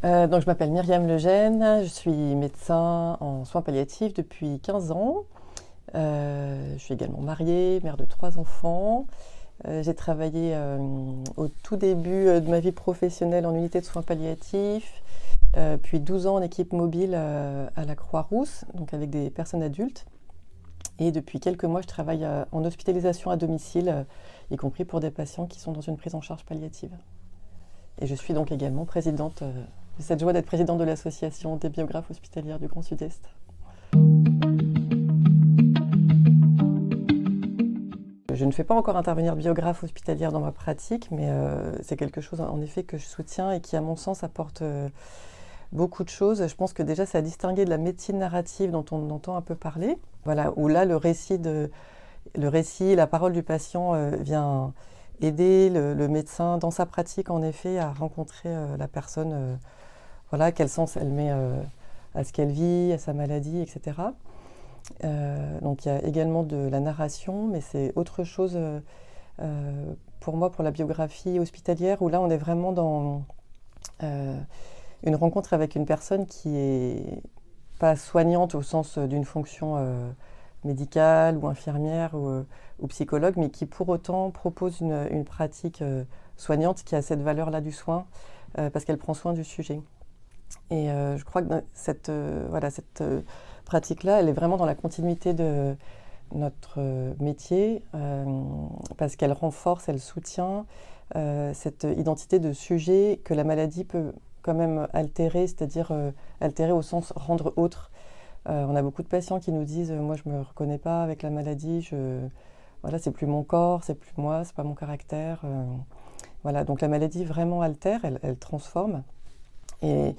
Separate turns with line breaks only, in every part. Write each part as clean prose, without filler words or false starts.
Donc je m'appelle Myriam Lejeune, je suis médecin en soins palliatifs depuis 15 ans. Je suis également mariée, mère de 3 enfants. J'ai travaillé au tout début de ma vie professionnelle en unité de soins palliatifs, puis 12 ans en équipe mobile à la Croix-Rousse, donc avec des personnes adultes. Et depuis quelques mois, je travaille en hospitalisation à domicile, y compris pour des patients qui sont dans une prise en charge palliative. Et je suis donc également présidente, j'ai cette joie d'être présidente de l'association des biographes hospitalières du Grand Sud-Est. Je ne fais pas encore intervenir de biographe hospitalière dans ma pratique, mais c'est quelque chose en effet que je soutiens et qui, à mon sens, apporte beaucoup de choses. Je pense que déjà, c'est à distinguer de la médecine narrative dont on entend un peu parler. Voilà, où là, le récit, la parole du patient vient aider le médecin dans sa pratique, en effet, à rencontrer la personne, voilà, quel sens elle met à ce qu'elle vit, à sa maladie, etc. Donc il y a également de la narration, mais c'est autre chose pour moi, pour la biographie hospitalière, où là, on est vraiment dans une rencontre avec une personne qui est pas soignante au sens d'une fonction médicale ou infirmière ou psychologue, mais qui pour autant propose une pratique soignante qui a cette valeur-là du soin, parce qu'elle prend soin du sujet. Et je crois que cette pratique-là, elle est vraiment dans la continuité de notre métier, parce qu'elle renforce, elle soutient cette identité de sujet que la maladie peut quand même altérer, c'est-à-dire altérer au sens rendre autre. On a beaucoup de patients qui nous disent moi je me reconnais pas avec la maladie, voilà, c'est plus mon corps, c'est plus moi, c'est pas mon caractère. Voilà, donc la maladie vraiment altère, elle transforme. Et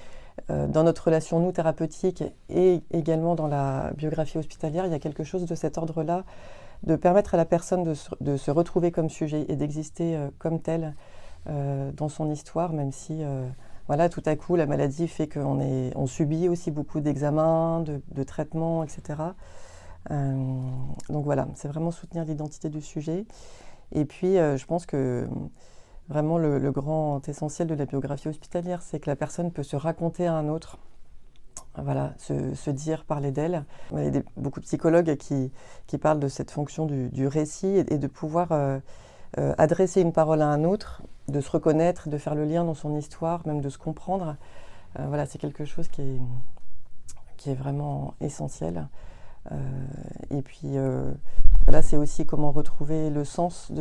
dans notre relation, nous, thérapeutique, et également dans la biographie hospitalière, il y a quelque chose de cet ordre-là, de permettre à la personne de se retrouver comme sujet et d'exister comme telle dans son histoire, même si voilà, tout à coup, la maladie fait qu'on subit aussi beaucoup d'examens, de traitements, etc. Donc voilà, c'est vraiment soutenir l'identité du sujet. Et puis, je pense que vraiment le grand essentiel de la biographie hospitalière, c'est que la personne peut se raconter à un autre, voilà, se dire, parler d'elle. Il y a beaucoup de psychologues qui parlent de cette fonction du récit et de pouvoir adresser une parole à un autre, de se reconnaître, de faire le lien dans son histoire, même de se comprendre. Voilà, c'est quelque chose qui est vraiment essentiel. Et puis, voilà, c'est aussi comment retrouver le sens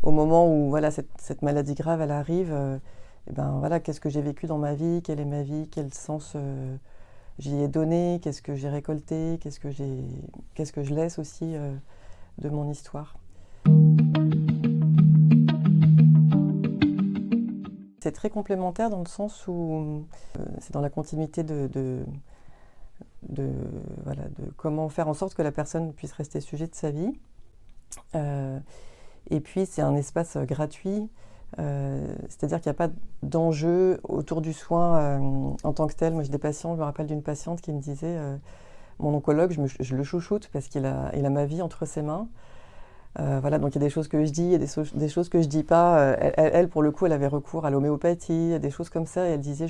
au moment où voilà, cette maladie grave elle arrive. Et ben, voilà, qu'est-ce que j'ai vécu dans ma vie, quelle est ma vie, quel sens j'y ai donné, qu'est-ce que j'ai récolté, qu'est-ce que je laisse aussi de mon histoire. C'est très complémentaire dans le sens où c'est dans la continuité voilà, de comment faire en sorte que la personne puisse rester sujet de sa vie. Et puis c'est un espace gratuit, c'est-à-dire qu'il n'y a pas d'enjeu autour du soin en tant que tel. Moi j'ai des patients, je me rappelle d'une patiente qui me disait mon oncologue, je le chouchoute parce qu'il a ma vie entre ses mains. Voilà, donc il y a des choses que je dis, il y a des choses que je dis pas. Elle, pour le coup, elle avait recours à l'homéopathie, des choses comme ça, et elle disait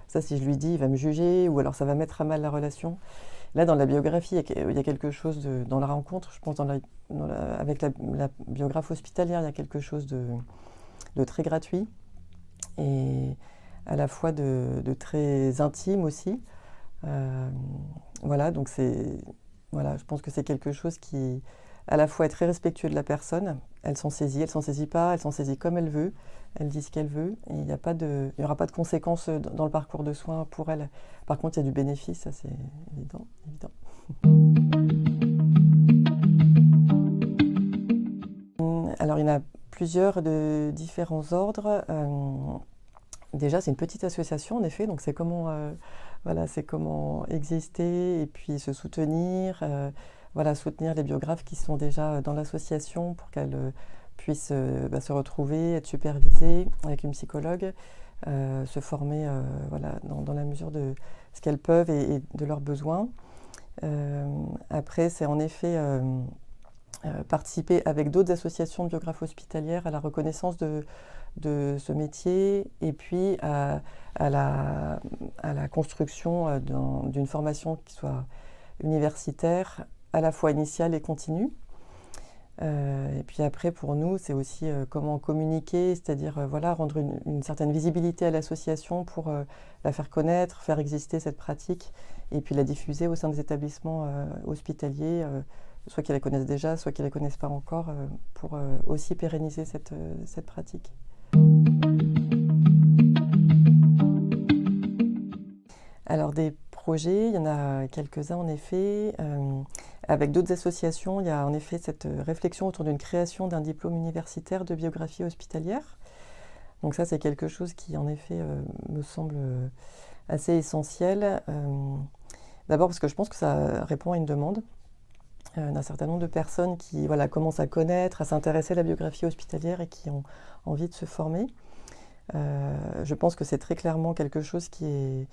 ça si je lui dis, il va me juger, ou alors ça va mettre à mal la relation. Là, dans la biographie, il y a quelque chose dans la rencontre, je pense, avec la biographe hospitalière, il y a quelque chose de très gratuit et à la fois de très intime aussi. Voilà, donc voilà, je pense que c'est quelque chose qui, à la fois, est très respectueux de la personne. Elle s'en saisit pas, elle s'en saisit comme elle veut, elle dit ce qu'elle veut, et il n'y aura pas de conséquences dans le parcours de soins pour elle. Par contre, il y a du bénéfice, ça c'est évident. Alors, il y en a plusieurs de différents ordres. Déjà, c'est une petite association, en effet, donc c'est comment exister et puis se soutenir. Voilà, soutenir les biographes qui sont déjà dans l'association pour qu'elles puissent se retrouver, être supervisées avec une psychologue, se former voilà, dans la mesure de ce qu'elles peuvent et de leurs besoins. Après, c'est en effet participer avec d'autres associations de biographes hospitalières à la reconnaissance de ce métier et puis à la construction d'une formation qui soit universitaire, à la fois initiale et continue. Et puis après, pour nous, c'est aussi comment communiquer, c'est-à-dire voilà, rendre une certaine visibilité à l'association pour la faire connaître, faire exister cette pratique et puis la diffuser au sein des établissements hospitaliers, soit qu'ils la connaissent déjà, soit qu'ils ne la connaissent pas encore, pour aussi pérenniser cette pratique. Alors des projets, il y en a quelques-uns en effet. Avec d'autres associations, il y a en effet cette réflexion autour d'une création d'un diplôme universitaire de biographie hospitalière. Donc ça, c'est quelque chose qui en effet me semble assez essentiel. D'abord parce que je pense que ça répond à une demande d'un certain nombre de personnes qui commencent à connaître, à s'intéresser à la biographie hospitalière et qui ont envie de se former. Je pense que c'est très clairement quelque chose qui est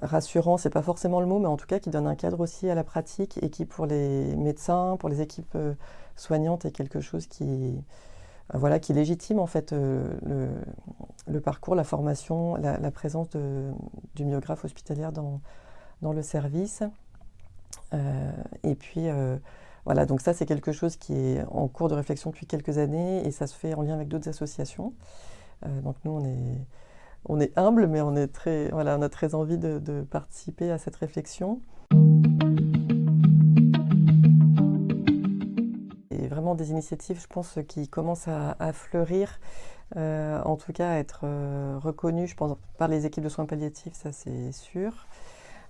rassurant, c'est pas forcément le mot, mais en tout cas qui donne un cadre aussi à la pratique et qui pour les médecins, pour les équipes soignantes est quelque chose qui légitime en fait le parcours, la formation, la présence du biographe hospitalière dans le service. Et puis voilà, donc ça c'est quelque chose qui est en cours de réflexion depuis quelques années et ça se fait en lien avec d'autres associations. Donc nous on est humble, mais on a très envie de participer à cette réflexion. Et vraiment des initiatives, je pense, qui commencent à fleurir, en tout cas à être reconnues, je pense, par les équipes de soins palliatifs, ça c'est sûr.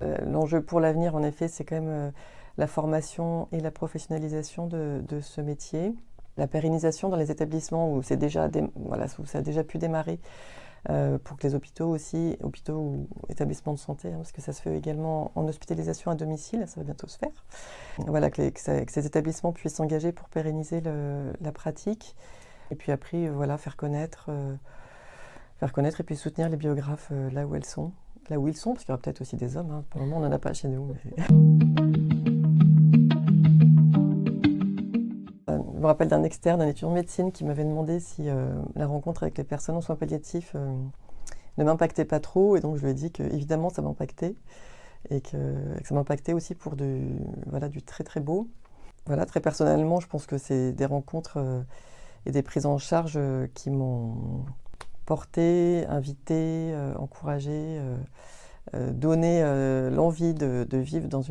L'enjeu pour l'avenir, en effet, c'est quand même la formation et la professionnalisation de ce métier. La pérennisation dans les établissements où ça a déjà pu démarrer, pour que les hôpitaux ou établissements de santé, parce que ça se fait également en hospitalisation à domicile, ça va bientôt se faire. Voilà, que ces établissements puissent s'engager pour pérenniser la pratique. Et puis après, faire connaître et puis soutenir les biographes là où ils sont, parce qu'il y aura peut-être aussi des hommes. Pour le moment, on n'en a pas chez nous. Mais... Je me rappelle d'un externe, un étudiant de médecine qui m'avait demandé si la rencontre avec les personnes en soins palliatifs ne m'impactait pas trop. Et donc je lui ai dit que évidemment ça m'impactait et que ça m'impactait aussi pour du très très beau. Voilà, très personnellement, je pense que c'est des rencontres et des prises en charge qui m'ont porté, invité, encouragé, donné l'envie de vivre dans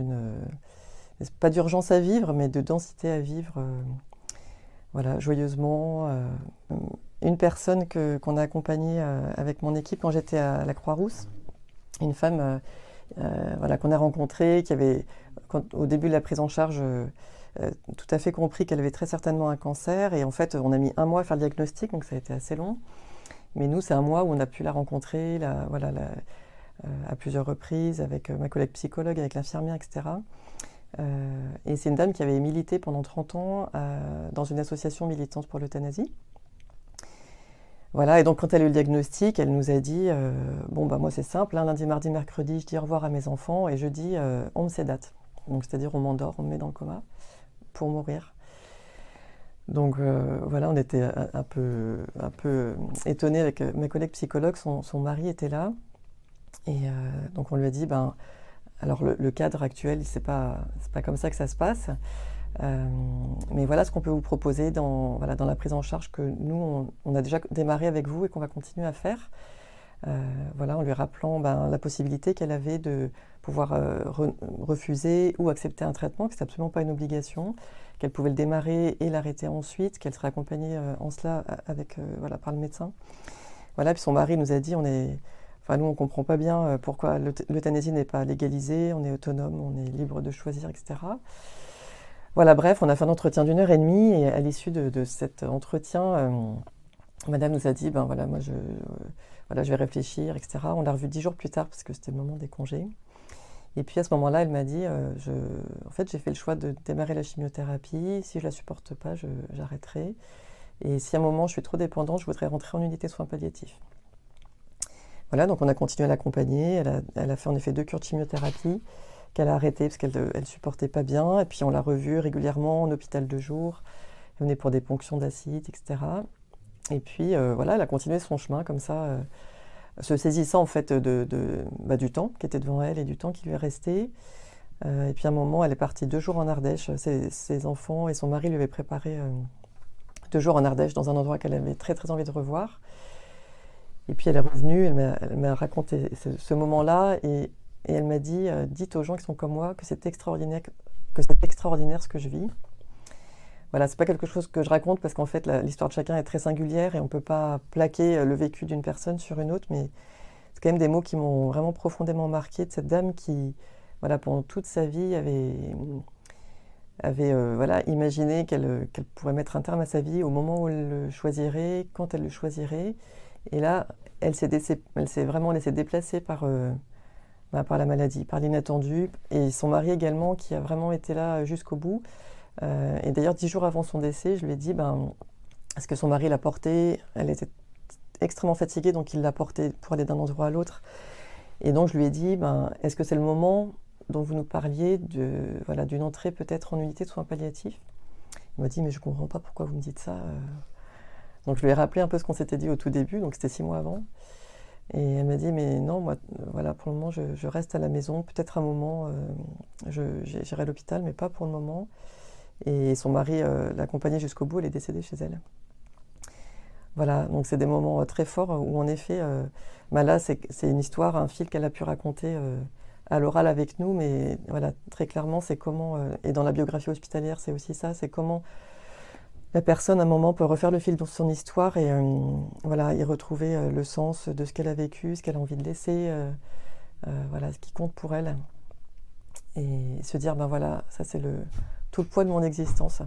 pas d'urgence à vivre, mais de densité à vivre. Joyeusement. Une personne qu'on a accompagnée avec mon équipe quand j'étais à la Croix-Rousse, une femme qu'on a rencontrée, qui avait, au début de la prise en charge, tout à fait compris qu'elle avait très certainement un cancer. Et en fait, on a mis 1 mois à faire le diagnostic, donc ça a été assez long. Mais nous, c'est 1 mois où on a pu la rencontrer à plusieurs reprises, avec ma collègue psychologue, avec l'infirmière, etc. Et c'est une dame qui avait milité pendant 30 ans dans une association militante pour l'euthanasie. Voilà, et donc quand elle a eu le diagnostic, elle nous a dit moi c'est simple, lundi, mardi, mercredi, je dis au revoir à mes enfants et jeudi, on me sédate. Donc c'est-à-dire on m'endort, on me met dans le coma pour mourir. Donc on était un peu étonnés avec mes collègues psychologues, son mari était là. Et donc on lui a dit, alors le cadre actuel, c'est pas comme ça que ça se passe. Mais voilà ce qu'on peut vous proposer dans la prise en charge que nous, on a déjà démarré avec vous et qu'on va continuer à faire. En lui rappelant la possibilité qu'elle avait de pouvoir refuser ou accepter un traitement, que ce n'est absolument pas une obligation, qu'elle pouvait le démarrer et l'arrêter ensuite, qu'elle serait accompagnée en cela par le médecin. Voilà, puis son mari nous a dit, nous on ne comprend pas bien pourquoi l'euthanasie n'est pas légalisée, on est autonome, on est libre de choisir, etc. Voilà, bref, on a fait un entretien d'1h30 et à l'issue de cet entretien, madame nous a dit, moi je vais réfléchir, etc. On l'a revue 10 jours plus tard parce que c'était le moment des congés. Et puis à ce moment-là, elle m'a dit, j'ai fait le choix de démarrer la chimiothérapie, si je ne la supporte pas, j'arrêterai. Et si à un moment je suis trop dépendante, je voudrais rentrer en unité de soins palliatifs. Voilà, donc on a continué à l'accompagner, elle a fait en effet 2 cures de chimiothérapie. qu'elle a arrêté parce qu'elle ne supportait pas bien. Et puis on l'a revue régulièrement en hôpital de jour. Elle venait pour des ponctions d'acide, etc. Et puis voilà, elle a continué son chemin comme ça, se saisissant en fait du temps qui était devant elle et du temps qui lui est resté. Et puis à un moment, elle est partie 2 jours en Ardèche. Ses enfants et son mari lui avaient préparé 2 jours en Ardèche dans un endroit qu'elle avait très très envie de revoir. Et puis elle est revenue, elle m'a raconté ce moment-là et elle m'a dit dites aux gens qui sont comme moi que c'est extraordinaire ce que je vis. Voilà, c'est pas quelque chose que je raconte parce qu'en fait l'histoire de chacun est très singulière et on peut pas plaquer le vécu d'une personne sur une autre, mais c'est quand même des mots qui m'ont vraiment profondément marqué de cette dame qui, voilà, pendant toute sa vie avait voilà, imaginé qu'elle pourrait mettre un terme à sa vie au moment où elle le choisirait, quand elle le choisirait. Et là, elle s'est vraiment laissée déplacer par la maladie, par l'inattendu. Et son mari également, qui a vraiment été là jusqu'au bout. Et d'ailleurs, 10 jours avant son décès, je lui ai dit, est-ce que son mari l'a portée? Elle était extrêmement fatiguée, donc il l'a portée pour aller d'un endroit à l'autre. Et donc, je lui ai dit, est-ce que c'est le moment dont vous nous parliez d'une entrée peut-être en unité de soins palliatifs? Il m'a dit, mais je ne comprends pas pourquoi vous me dites ça. Donc je lui ai rappelé un peu ce qu'on s'était dit au tout début, donc c'était 6 mois avant. Et elle m'a dit, mais non, moi, voilà, pour le moment, je reste à la maison. Peut-être un moment, j'irai à l'hôpital, mais pas pour le moment. Et son mari l'accompagnait jusqu'au bout, elle est décédée chez elle. Voilà, donc c'est des moments très forts où en effet, là c'est une histoire, un fil qu'elle a pu raconter à l'oral avec nous, mais voilà, très clairement c'est comment, et dans la biographie hospitalière c'est aussi ça, c'est comment la personne à un moment peut refaire le fil de son histoire et voilà, y retrouver le sens de ce qu'elle a vécu, ce qu'elle a envie de laisser, voilà, ce qui compte pour elle. Et se dire, voilà, ça c'est tout le poids de mon existence.